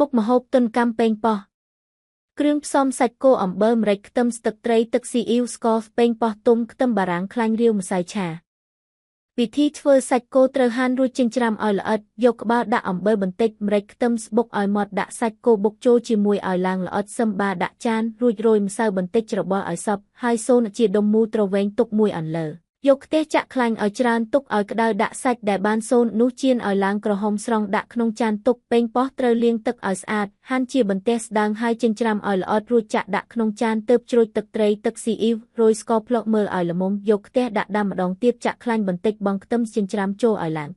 បុកម្ហូបទុនកម្មប៉េងប៉ោះគ្រឿងផ្សំសាច់គោអំបិលម្រេចខ្ទឹមស្លឹកត្រីទឹកស៊ីអ៊ីវស្ករប៉េងប៉ោះទុំខ្ទឹមបារាំងខ្លាញ់រាវម្សៅឆាវិធីធ្វើសាច់គោត្រូវហាន់រួចចិញ្ច្រាំឲ្យល្អិតយកក្បាលដាក់អំបិលបន្តិចម្រេចខ្ទឹមស្បុកឲ្យម៉ត់ដាក់សាច់គោបុកចូលជាមួយឲ្យឡើងល្អិតសឹមបាដាក់ចានរួចរោយម្សៅបន្តិចច្របល់ឲ្យសព្វហើយសូនជាដុំមូលទ្រវែងទុកមួយអន្លើយកខ្ទះចាក់ខ្លាញ់ឲ្យច្រើនទុកឲ្យក្តៅដាក់សាច់ដែលបានសូននោះចៀនឲ្យឡើងក្រហមស្រង់ដាក់ក្នុងចានទុកប៉េងប៉ោះត្រូវលាងទឹកឲ្យស្អាតហាន់ជាបន្ទះស្ដើងហើយចិញ្ច្រាំឲ្យល្អិតរួចចាក់ដាក់ក្នុងចានទើបជ្រោយទឹកត្រីទឹកស៊ីអ៊ីវរោយស្ករភ្លក់មើលឲ្យល្មមយកខ្ទះដាក់ដាំម្ដងទៀតចាក់ខ្លាញ់បន្តិចបង់ខ្ទឹមចិញ្ច្រាំចូលឲ្យឡើង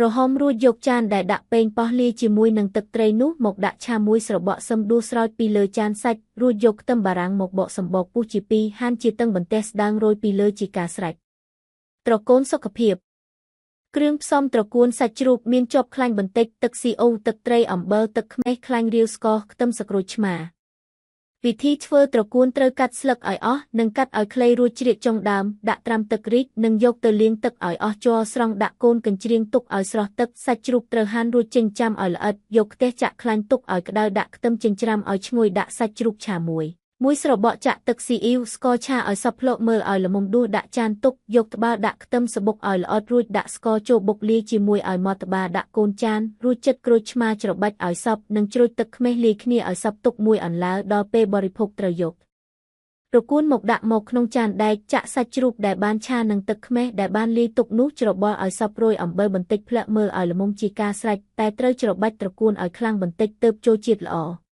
រហមរួចយកចានដែលដាក់ប៉េងប៉ោះលាយជាមួយនឹងទឹកត្រីនោះមកដាក់ឆាមួយស្របក់សឹមដួសស្រោចពីលើចានសាច់រួចយកខ្ទឹមបារាំងមកបកសំបកពុះជាពីរហាន់ជាតឹងបន្ទះស្ដើងរោយពីលើជាការស្រេចត្រកូលសុខភាពគ្រឿងផ្សំត្រកួនសាច់ជ្រូកមានជាប់ខ្លាញ់បន្តិចទឹកស៊ីអូទឹកត្រីអំបិលទឹកខ្មេះខ្លាញ់រាវស្ករខ្ទឹមសក្រូចឆ្មាវិធីធ្វើត្រកួនត្រូវកាត់ស្លឹកឲ្យអស់និងកាត់ឲ្យខ្លីរួចជ្រៀកចុងដើមដាក់ត្រាំទឹករីកនិងយកទៅលាងទឹកឲ្យអស់ជ័រស្រង់ដាក់កូនកញ្ច្រៀងទុកឲ្យស្រស់ទឹកសាច់ជ្រូកត្រូវហាន់រួចចិញ្ចាំឲ្យល្អិតយកខ្ទះចាក់ខ្លាញ់ទុកឲ្យក្តៅដាក់ខ្ទឹមចិញ្ច្រាំឲ្យឈ្ងុយដាក់សាច់ជ្រូកឆាមួយស្របក់ចាក់ទឹកស៊ីអ៊ីវស្ករឆាឲ្យសព្វភ្លក់មើលឲ្យល្មមដួសដាក់ចានទុកយកត្បាល់ដាក់ខ្ទឹមសបុកឲ្យល្អិតរួចដាក់ស្ករចូលបុកលាយជាមួយឲ្យម៉ត់ត្បាល់ដាក់កូនចានរួចចិតក្រូចឆ្មាច្របាច់ឲ្យសព្វនិងជ្រោយទឹកខ្មេះលាយគ្នាឲ្យសព្វទុកមួយអន្លើដល់ពេលបរិភោគត្រូវយកត្រកួនមកដាក់មកក្នុងចានដែកចាក់សាច់ជ្រូកដែលបានឆានិងទឹកខ្មេះដែលបានលាយទុកនោះច្របល់ឲ្យសព្វរោយអំបិលបន្តិចភ្លាក់មើលឲ្យល្មមជាការស្រេចតែត្រូវច្របាច់ត្រកួនឲ្យខ្លាំងបន្តិចទើបចូលជាតិល្អ